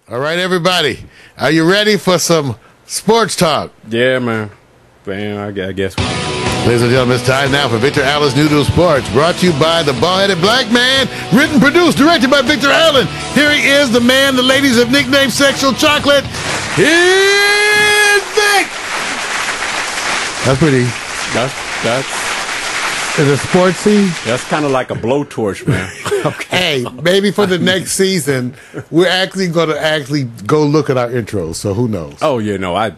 All right, everybody. Are you ready for some sports talk? Yeah, man. Man, I guess. Ladies and gentlemen, it's time now for Victor Allen's Noodle Sports, brought to you by the Bald-Headed Black Man, written, produced, directed by Victor Allen. Here he is, the man the ladies have nicknamed Sexual Chocolate. Here's Vic! That's pretty. That's Is it sportsy? That's kind of like a blowtorch, man. Okay. Hey, maybe for the next season, we're actually going to go look at our intros. So who knows? Oh yeah, no, I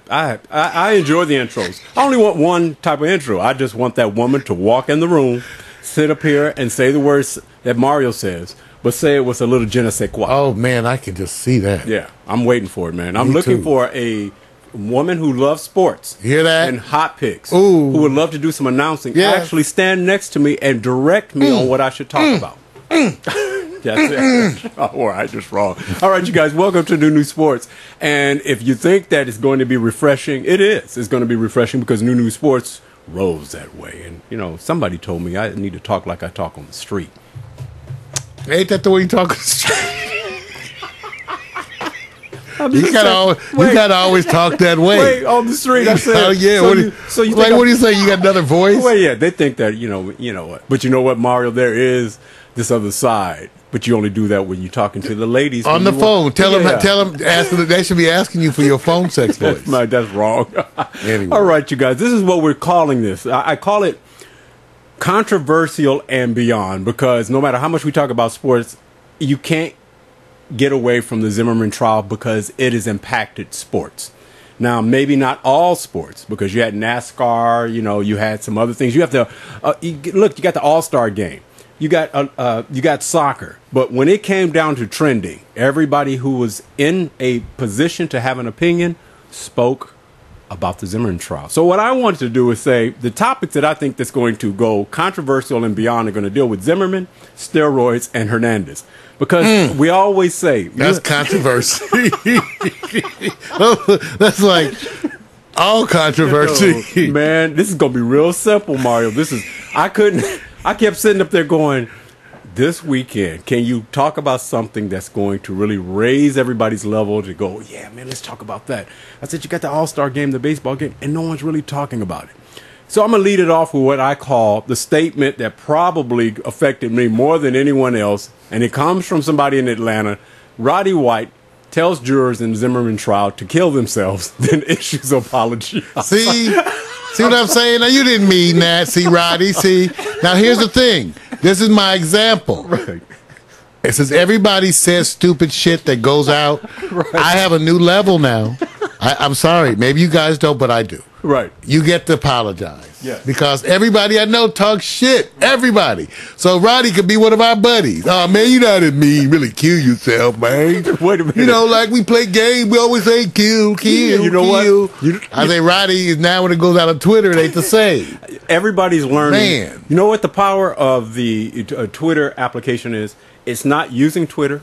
enjoy the intros. I only want one type of intro. I just want that woman to walk in the room, sit up here, and say the words that Mario says, but say it with a little je ne sais quoi. Oh man, I can just see that. Yeah, I'm waiting for it, man. I'm Me looking too. for a woman who loves sports. Hear that? And hot picks. Ooh. Who would love to do some announcing. Yeah. Actually stand next to me and direct me on what I should talk about. That's it. All right, just wrong. All right, you guys, welcome to New Sports. And if you think that it's going to be refreshing, it is. It's going to be refreshing because New Sports rolls that way. And, you know, somebody told me I need to talk like I talk on the street. Ain't that the way you talk on the street? You gotta always talk that way. Wait, on the street, I said. Oh yeah. So you what do you say? You got another voice? Well, yeah, they think that you know what. But you know what, Mario? There is this other side. But you only do that when you're talking to the ladies on the phone. Tell them. Ask them. They should be asking you for your phone sex voice. That's wrong. Anyway. All right, you guys. This is what we're calling this. I call it controversial and beyond because no matter how much we talk about sports, you can't get away from the Zimmerman trial because it has impacted sports. Now, maybe not all sports because you had NASCAR, you had some other things. You have to look. You got the All-Star game. You got soccer. But when it came down to trending, everybody who was in a position to have an opinion spoke about the Zimmerman trial. So what I wanted to do is say the topics that I think that's going to go controversial and beyond are going to deal with Zimmerman, steroids, and Hernandez. Because we always say... That's controversy. That's like all controversy. Man, this is going to be real simple, Mario. I kept sitting up there going, this weekend, can you talk about something that's going to really raise everybody's level to go, yeah, man, let's talk about that. I said, you got the All-Star game, the baseball game, and no one's really talking about it. So I'm going to lead it off with what I call the statement that probably affected me more than anyone else, and it comes from somebody in Atlanta. Roddy White tells jurors in the Zimmerman trial to kill themselves, then issues apology. See what I'm saying? Now, you didn't mean that. See, Roddy, see? Now, here's the thing. This is my example. Right. It says everybody says stupid shit that goes out. Right. I have a new level now. I'm sorry. Maybe you guys don't, but I do. Right. You get to apologize. Yes. Because everybody I know talks shit. Everybody. So Roddy could be one of our buddies. Oh, man, you know what I mean. Really kill yourself, man. Wait a minute. Like we play games, we always say kill. You know kill. what? I say Roddy is now when it goes out on Twitter, it ain't the same. Everybody's learning. Man. You know what the power of the Twitter application is? It's not using Twitter.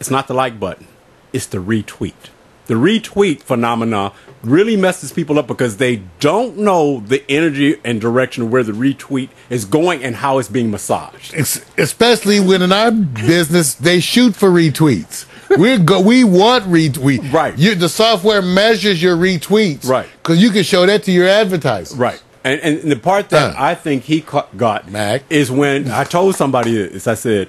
It's not the like button. It's the retweet. The retweet phenomena really messes people up because they don't know the energy and direction of where the retweet is going and how it's being massaged. Especially when in our business, they shoot for retweets. We want retweets. Right. The software measures your retweets. Right. Because you can show that to your advertisers. Right. And the part that I think he got Mac is when I told somebody this. I said,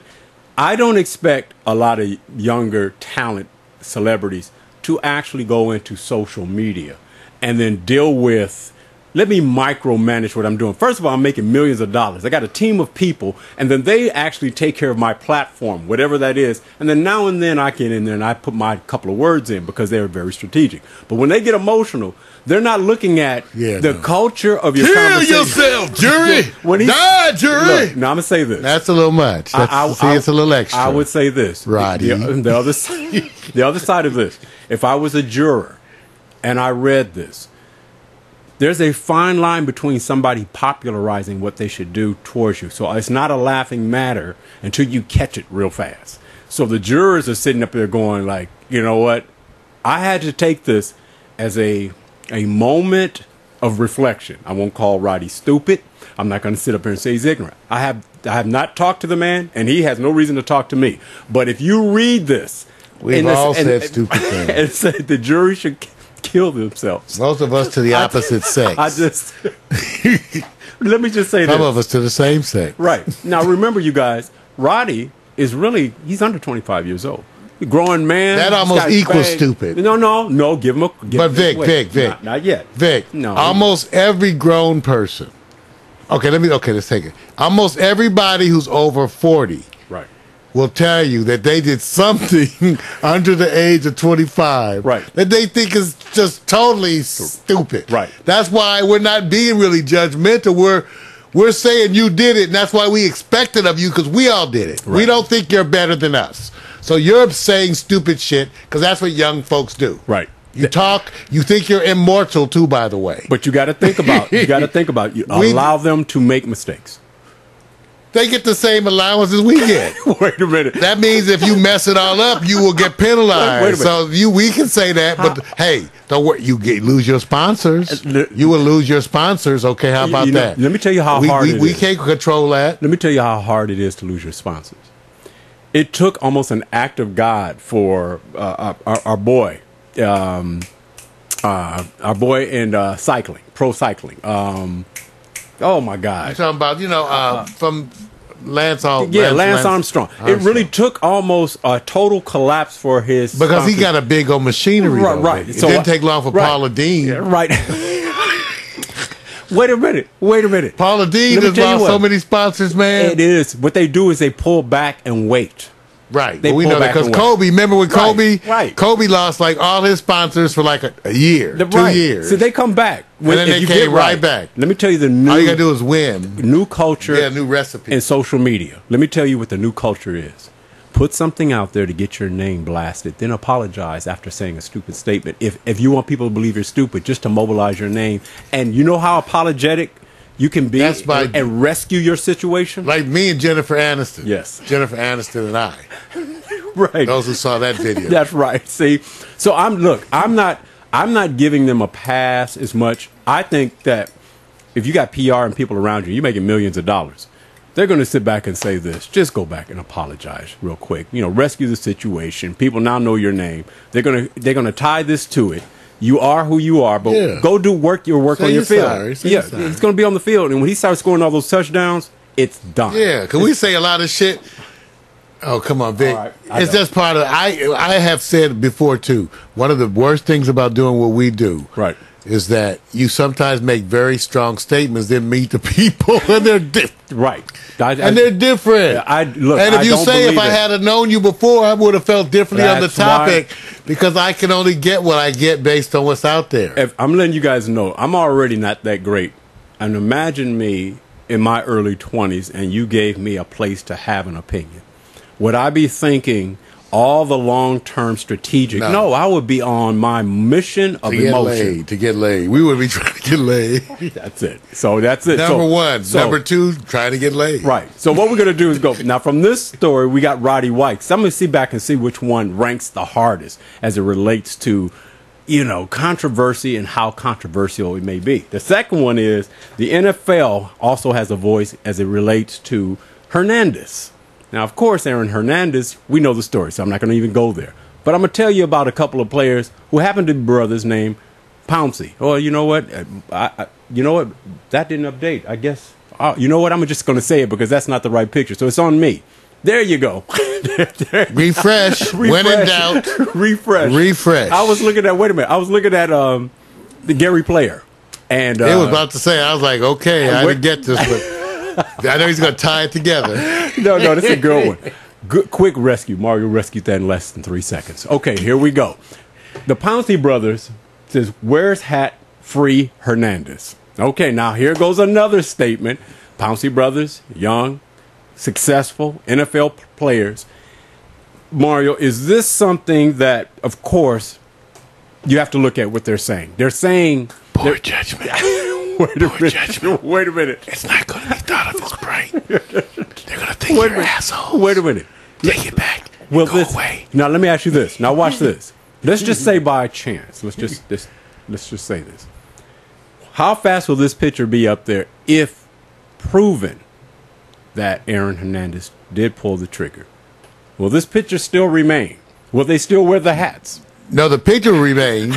I don't expect a lot of younger talent celebrities to actually go into social media and then deal with, let me micromanage what I'm doing. First of all, I'm making millions of dollars. I got a team of people, and then they actually take care of my platform, whatever that is. And then now and then I get in there and I put my couple of words in because they're very strategic. But when they get emotional, they're not looking at the culture of your conversation. Kill yourself, jury. Die, jury. Look, now I'm going to say this. That's a little much. It's a little extra. I would say this. Roddy. The other side of this. If I was a juror and I read this, there's a fine line between somebody popularizing what they should do towards you. So it's not a laughing matter until you catch it real fast. So the jurors are sitting up there going like, you know what? I had to take this as a moment of reflection. I won't call Roddy stupid. I'm not going to sit up here and say he's ignorant. I have not talked to the man, and he has no reason to talk to me. But if you read this, We've all said stupid things. And said the jury should kill themselves. Most of us to the opposite sex. Let me just say this. Some of us to the same sex. Right. Now, remember, you guys, Roddy is he's under 25 years old. Growing man. That almost equals stupid. No. Give him a. But Vic. Not yet. Vic. No. Almost every grown person. Okay, let's take it. Almost everybody who's over 40. Right. Will tell you that they did something under the age of 25. Right. That they think is just totally stupid. Right. That's why we're not being really judgmental. We're saying you did it, and that's why we expect it of you, because we all did it. Right. We don't think you're better than us. So you're saying stupid shit because that's what young folks do. Right. You talk. You think you're immortal too, by the way. But you got to think about. Allow them to make mistakes. They get the same allowance as we get. Wait a minute. That means if you mess it all up, you will get penalized. Wait a minute. So we can say that, but hey, don't worry. Lose your sponsors. You will lose your sponsors. Okay, how about that? Let me tell you how hard it is. We can't control that. Let me tell you how hard it is to lose your sponsors. It took almost an act of God for our boy, in cycling, pro cycling. Oh my God! You're talking about from Lance Armstrong. Yeah, Lance Armstrong. It really took almost a total collapse for his because he got a big old machinery. Right. It didn't take long for Paula Deen. Yeah, right. Wait a minute. Paula Deen has lost so many sponsors, man. It is. What they do is they pull back and wait. Right. We know that because Kobe, remember when Kobe? Right. Kobe lost like all his sponsors for like a year, 2 years. So they come back. And then they came right back. Let me tell you all you got to do is win. New culture. Yeah, new recipe. And social media. Let me tell you what the new culture is. Put something out there to get your name blasted, then apologize after saying a stupid statement. If you want people to believe you're stupid, just to mobilize your name. And you know how apologetic you can be and rescue your situation? Like me and Jennifer Aniston. Yes. Jennifer Aniston and I. Right. Those who saw that video. That's right. See, so I'm not giving them a pass as much. I think that if you got PR and people around you, you're making millions of dollars. They're going to sit back and say this. Just go back and apologize real quick. Rescue the situation. People now know your name. They're going to tie this to it. You are who you are, but go do your work on your field. It's going to be on the field, and when he starts scoring all those touchdowns, it's done. Yeah, because we say a lot of shit. Oh, come on, Vic. Right, it's just part of I have said before, too, one of the worst things about doing what we do is that you sometimes make very strong statements, then meet the people, and they're different. Right. They're different. And if you say, if I had known you before, I would have felt differently on the topic because I can only get what I get based on what's out there. I'm letting you guys know, I'm already not that great. And imagine me in my early 20s, and you gave me a place to have an opinion. Would I be thinking all the long-term strategic? No, I would be on my mission of emotion. To get laid. We would be trying to get laid. That's it. So that's it. Number one. Number two, trying to get laid. Right. So what we're going to do is go. Now, from this story, we got Roddy White. So I'm going to see back and see which one ranks the hardest as it relates to, controversy and how controversial it may be. The second one is the NFL also has a voice as it relates to Hernandez. Now, of course, Aaron Hernandez, we know the story, so I'm not going to even go there. But I'm going to tell you about a couple of players who happen to be brothers named Pouncey. Oh, you know what? That didn't update. I guess. You know what? I'm just going to say it because that's not the right picture. So it's on me. There you go. Refresh. When in doubt. Refresh. I was looking at, the Gary Player. And it was about to say, I was like, okay, I didn't get this, but I know he's going to tie it together. No, that's a good one. Good, quick rescue. Mario rescued that in less than 3 seconds. Okay, here we go. The Pouncey brothers says, "Where's hat free Hernandez?" Okay, now here goes another statement. Pouncey brothers, young, successful NFL players. Mario, is this something that, of course, you have to look at what they're saying? They're saying poor judgment. Wait a minute. It's not going to be thought of his brain. They're going to think you're assholes. Wait a minute. Take it back. Go away. Now, let me ask you this. Now, watch this. Let's just say by chance. Let's just say this. How fast will this picture be up there if proven that Aaron Hernandez did pull the trigger? Will this picture still remain? Will they still wear the hats? No, the picture will remain.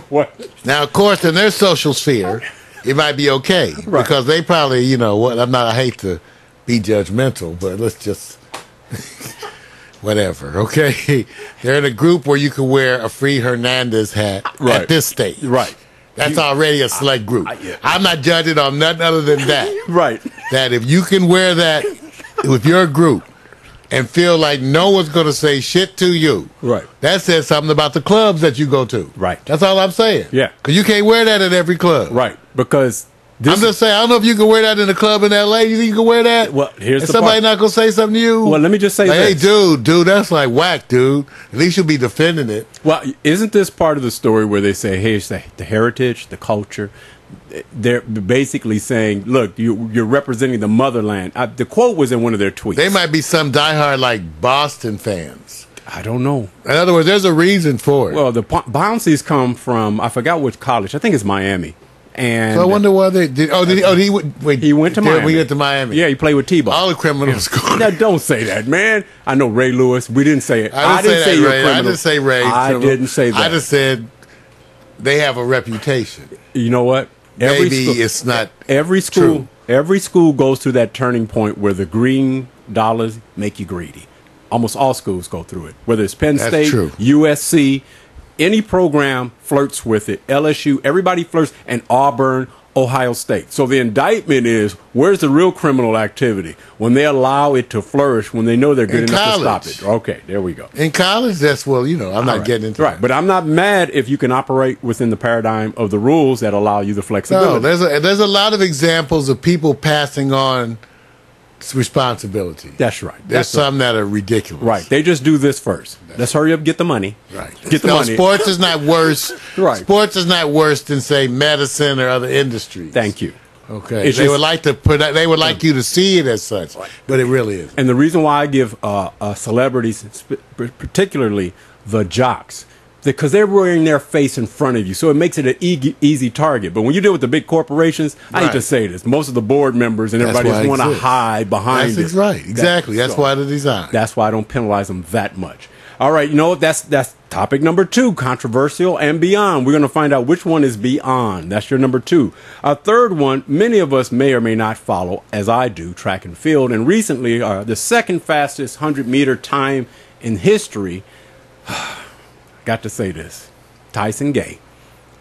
What? Now, of course, in their social sphere, it might be okay because they probably, you know, what I hate to be judgmental, but let's just whatever. Okay, they're in a group where you can wear a Free Hernandez hat at this stage. Right. That's already a select group. Yeah. I'm not judging on nothing other than that. Right. That if you can wear that with your group and feel like no one's going to say shit to you, right, that says something about the clubs that you go to. Right. That's all I'm saying. Yeah. Because you can't wear that at every club. Right. Because I'm just saying, I don't know if you can wear that in a club in L.A. You think you can wear that? Well, here's the somebody part. not going to say something to you? Well, let me just say like, this. Hey, dude, that's like whack, dude. At least you'll be defending it. Well, isn't this part of the story where they say, hey, it's the heritage, the culture? They're basically saying, look, you're representing the motherland. The quote was in one of their tweets. They might be some diehard, like, Boston fans. I don't know. In other words, there's a reason for it. Well, the Pounceys come from, I forgot which college. I think it's Miami. And so I wonder why they did. He went to Miami. We went to Miami. Yeah, he played with T-Ball. All the criminals. Now, don't say that, man. I know Ray Lewis. We didn't say it. I didn't say you're Ray. criminal. I didn't say Ray. I didn't say that. I just said they have a reputation. You know what? Maybe it's not every school. true. Every school goes through that turning point where the green dollars make you greedy. Almost all schools go through it. Whether it's Penn State, true. USC, any program flirts with it. LSU, everybody flirts, and Auburn, Ohio State. So the indictment is, where's the real criminal activity? When they allow it to flourish, when they know they're good enough to stop it. Okay, there we go. In college, that's, well, you know, I'm not getting into that. But I'm not mad if you can operate within the paradigm of the rules that allow you the flexibility. No, there's a lot of examples of people passing on responsibility. That's right. There's some that are ridiculous. Right. They just do this first. Let's hurry up, get the money. Right. Get the money. Sports is not worse. Right. Sports is not worse than, say, medicine or other industries. Thank you. Okay. They would like to put. They would like you to see it as such, but it really is. And the reason why I give celebrities, particularly the jocks, because they're wearing their face in front of you, so it makes it an easy target. But when you deal with the big corporations, I hate to say this, most of the board members and everybody just want to hide behind it. That's right, exactly. That's why the design. That's why I don't penalize them that much. All right, you know what? That's topic number 2, controversial and beyond. We're going to find out which one is beyond. That's your number 2. Our third one, many of us may or may not follow, as I do, track and field. And recently, the second fastest 100-meter time in history. Got to say this, Tyson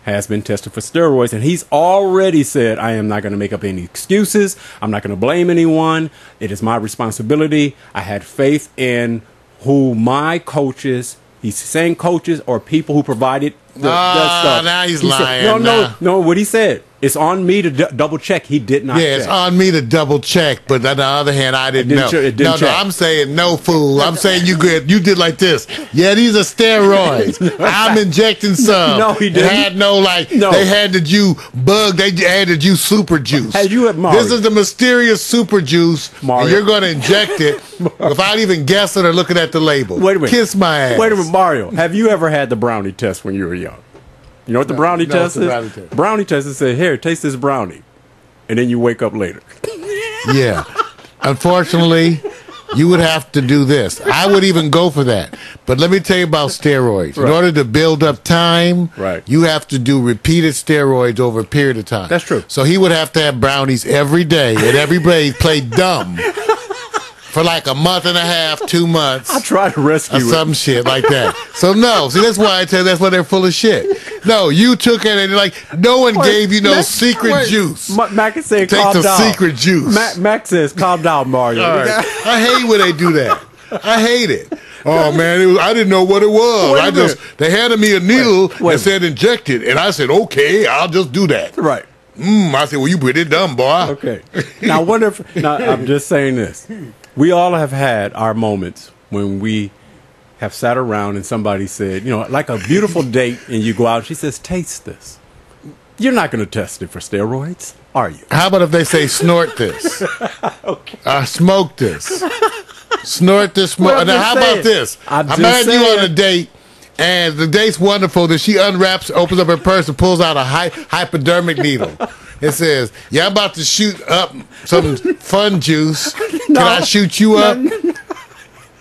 has been tested for steroids, and he's already said, I am not going to make up any excuses. I'm not going to blame anyone. It is my responsibility. I had faith in who my coaches, he's saying coaches or people who provided the stuff. Now he's lying. Said, no, what he said. It's on me to double check. He did not check. It's on me to double check, but on the other hand, I didn't know. No, I'm saying no, fool. I'm saying you did like this. Yeah, these are steroids. I'm injecting some. No, he didn't. They had they handed you they handed you super juice. Had you Mario. This is the mysterious super juice. Mario. You're going to inject it without even guessing or looking at the label. Wait a minute. Kiss my ass. Wait a minute, Mario. Have you ever had the brownie test when you were young? You know what the brownie test is? Brownie test is say, here, taste this brownie. And then you wake up later. Yeah. Unfortunately, you would have to do this. I would even go for that. But let me tell you about steroids. In order to build up time, you have to do repeated steroids over a period of time. That's true. So he would have to have brownies every day, and every day play dumb for like a month and a half, 2 months. I try to rescue some shit like that. So no, see, that's why I tell you, that's why they're full of shit. No, you took it and like no one gave you no secret juice. Mac is saying, take the secret juice. Mac says, calm down, Mario. All right. I hate when they do that. I hate it. Oh man, I didn't know what it was. They handed me a needle and said inject it, and I said okay, I'll just do that. Right. I said, well, you pretty dumb, boy. Okay. Now, I wonder if I'm just saying this. We all have had our moments when we have sat around and somebody said, you know, like a beautiful date, and you go out, she says, taste this. You're not going to test it for steroids, are you? How about if they say snort this? Okay. Smoke this. Snort this. Now, how about this? Imagine you on a date, and the date's wonderful, then she unwraps, opens up her purse, and pulls out a hypodermic needle. It says, yeah, I'm about to shoot up some fun juice. Can I shoot you up?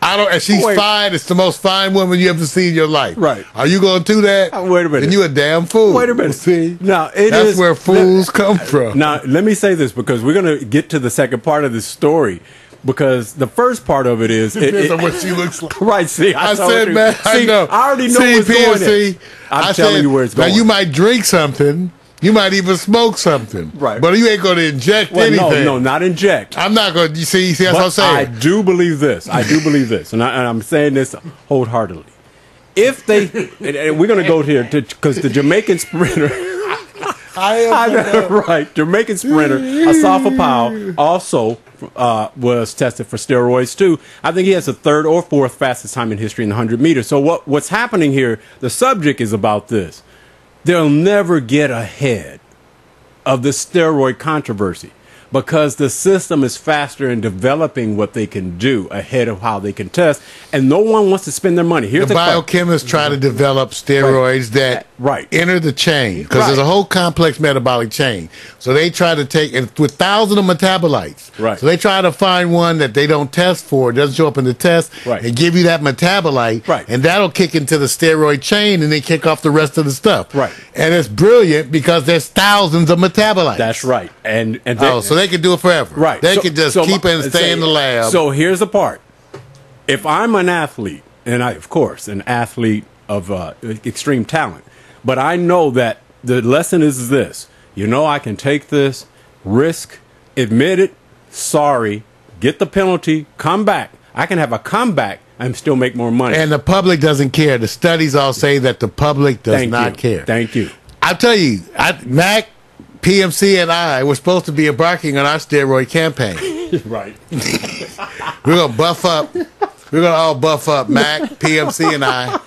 I don't. And she's fine. It's the most fine woman you ever seen in your life. Right. Are you going to do that? Wait a minute. Then you a damn fool. Wait a minute. See? Now, that's where fools come from. Now, let me say this because we're going to get to the second part of this story. Because the first part of it is depends on what she looks like. Right. See, I said, man, I know. I already know what's going on. I'm telling you where it's going. Now you might drink something. You might even smoke something. Right. But you ain't going to inject anything. No, not inject. I'm not going to. You see, that's what I'm saying. I do believe this. And I'm saying this wholeheartedly. If they, and we're going to go here because the Jamaican sprinter. Right. Jamaican sprinter, Asafa Powell, also was tested for steroids too. I think he has the third or fourth fastest time in history in the 100 meters. So what's happening here, the subject is about this. They'll never get ahead of the steroid controversy because the system is faster in developing what they can do ahead of how they can test, and no one wants to spend their money. Here's the biochemists try to develop steroids that enter the chain because there's a whole complex metabolic chain. So they try to take, and with thousands of metabolites, so they try to find one that they don't test for, doesn't show up in the test, and give you that metabolite, and that'll kick into the steroid chain and then kick off the rest of the stuff. And it's brilliant because there's thousands of metabolites. That's right. And so they can do it forever. They can just keep it and stay in the lab. So here's the part. If I'm an athlete, and of course, an athlete of extreme talent, but I know that the lesson is this. I can take this, risk, admit it, sorry, get the penalty, come back. I can have a comeback and still make more money. And the public doesn't care. The studies all say that the public does not care. Thank you. I'll tell you, Mac, PMC, and I were supposed to be embarking on our steroid campaign. Right. We're going to buff up. We're going to all buff up, Mac, PMC, and I.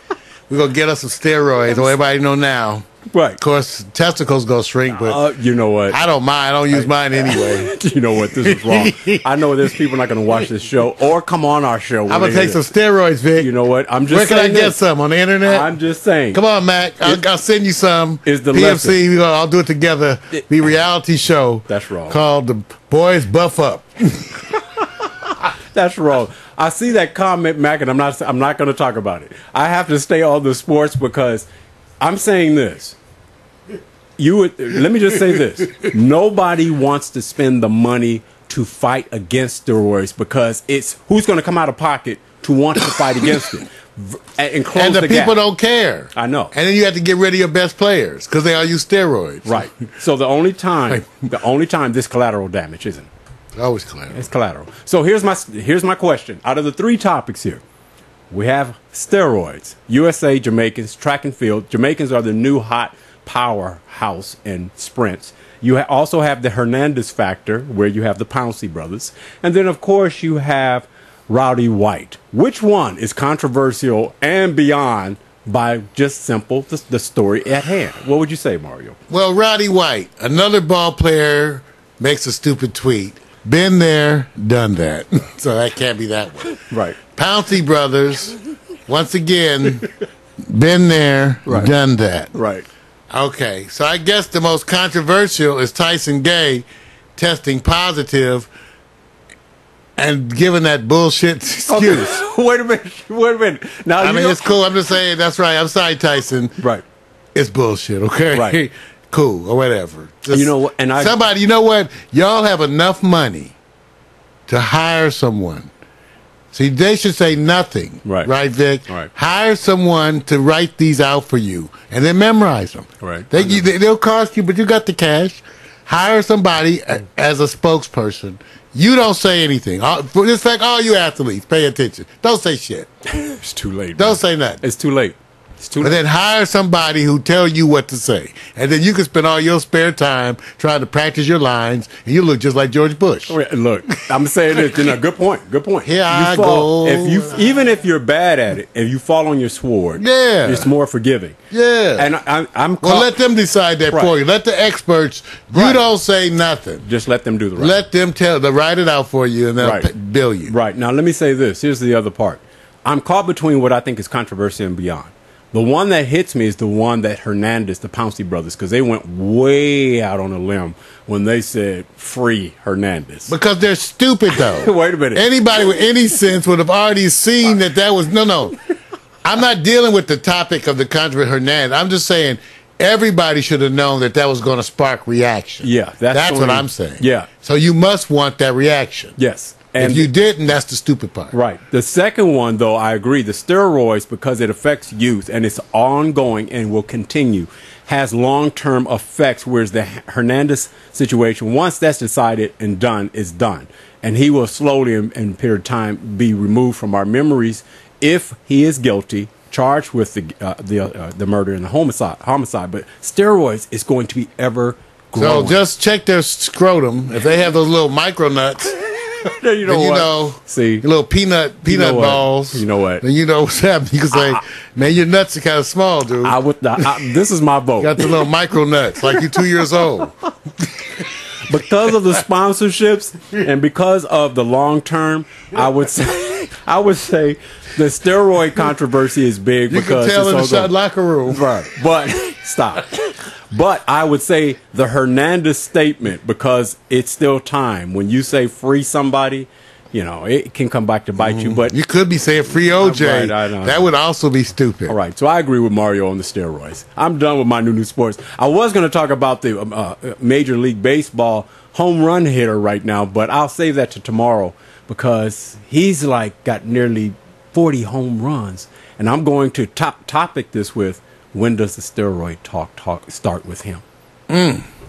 We're going to get us some steroids, so everybody know now. Right. Of course, testicles going to shrink, but you know what? I don't mind. I don't use mine anyway. You know what? This is wrong. I know there's people not going to watch this show or come on our show. I'm going to take some steroids, Vic. You know what? I'm just Where can I get some? On the internet? I'm just saying. Come on, Mac. I'll send you some. Is the PMC, I'll do it together. The reality show. That's wrong. Called The Boys Buff Up. That's wrong. I see that comment, Mac, and I'm not going to talk about it. I have to stay on the sports because I'm saying this. Let me just say this. Nobody wants to spend the money to fight against steroids because it's who's going to come out of pocket to want to fight against it. And the people don't care. I know. And then you have to get rid of your best players because they all use steroids. Right. So the only time this collateral damage isn't. Always collateral. It's collateral. So here's my question. Out of the three topics here, we have steroids, USA, Jamaicans, track and field. Jamaicans are the new hot powerhouse in sprints. You also have the Hernandez factor, where you have the Pouncey brothers. And then, of course, you have Roddy White. Which one is controversial and beyond by just simple the story at hand? What would you say, Mario? Well, Roddy White, another ball player, makes a stupid tweet. Been there, done that. So that can't be that one. Right. Pouncey brothers, once again, been there, done that. Right. Okay, so I guess the most controversial is Tyson Gay testing positive and giving that bullshit excuse. Okay. Wait a minute. Now I mean, it's cool. I'm just saying, that's right. I'm sorry, Tyson. Right. It's bullshit, okay? Right. Cool, or whatever. Just, you know what? And somebody, you know what? Y'all have enough money to hire someone. See, they should say nothing. Right, Vic? Right. Hire someone to write these out for you and then memorize them. Right. They'll cost you, but you got the cash. Hire somebody as a spokesperson. You don't say anything. For this fact, all you athletes, pay attention. Don't say shit. It's too late. Don't say nothing. It's too late. But then hire somebody who tell you what to say. And then you can spend all your spare time trying to practice your lines, and you look just like George Bush. Look, I'm saying this. Good point. Good point. Here I go. Even if you're bad at it, if you fall on your sword, it's more forgiving. Yeah. And well, let them decide that for you. Let the experts. You don't say nothing. Just let them do the right. Let them write it out for you, and they'll bill you. Right. Now, let me say this. Here's the other part. I'm caught between what I think is controversy and beyond. The one that hits me is the one that Hernandez, the Pouncey brothers, because they went way out on a limb when they said free Hernandez. Because they're stupid, though. Wait a minute. Anybody with any sense would have already seen that was no. I'm not dealing with the topic of the controversy Hernandez. I'm just saying everybody should have known that was going to spark reaction. Yeah, that's what I'm saying. Yeah. So you must want that reaction. Yes. And if you didn't, that's the stupid part. Right. The second one, though, I agree. The steroids, because it affects youth and it's ongoing and will continue, has long-term effects, whereas the Hernandez situation, once that's decided and done, is done. And he will slowly, in a period of time, be removed from our memories if he is guilty, charged with the murder and the homicide. But steroids is going to be ever growing. So just check their scrotum. If they have those little micro nuts... you know see, little peanut balls. You know what? Then you know what's happening. You can say, man, your nuts are kind of small, dude. This is my vote. Got the little micro nuts, like you're 2 years old. Because of the sponsorships and because of the long term, I would say the steroid controversy is big. You because can tell in the shot locker room, right? But stop. But I would say the Hernandez statement, because it's still time. When you say free somebody, it can come back to bite you. But you could be saying free OJ. Right, I know. That would also be stupid. All right, so I agree with Mario on the steroids. I'm done with my new sports. I was going to talk about the Major League Baseball home run hitter right now, but I'll save that to tomorrow because he's got nearly 40 home runs, and I'm going to topic this with. When does the steroid talk start with him?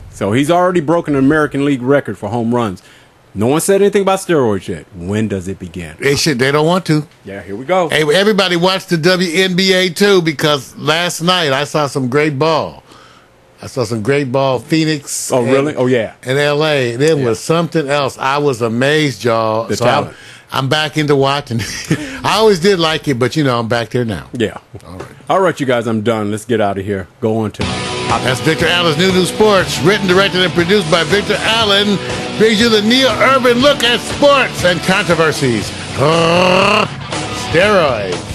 So he's already broken an American League record for home runs. No one said anything about steroids yet. When does it begin? They don't want to. Yeah, here we go. Hey, everybody watch the WNBA too, because last night I saw some great ball. Phoenix. Oh, really? Oh, yeah. In L.A. There was something else. I was amazed, y'all. The talent. I'm back into watching. I always did like it, but I'm back there now. Yeah. All right, you guys, I'm done. Let's get out of here. Go on to. That's Victor Allen's New Sports, written, directed, and produced by Victor Allen. Brings you the neo-urban look at sports and controversies. Steroids.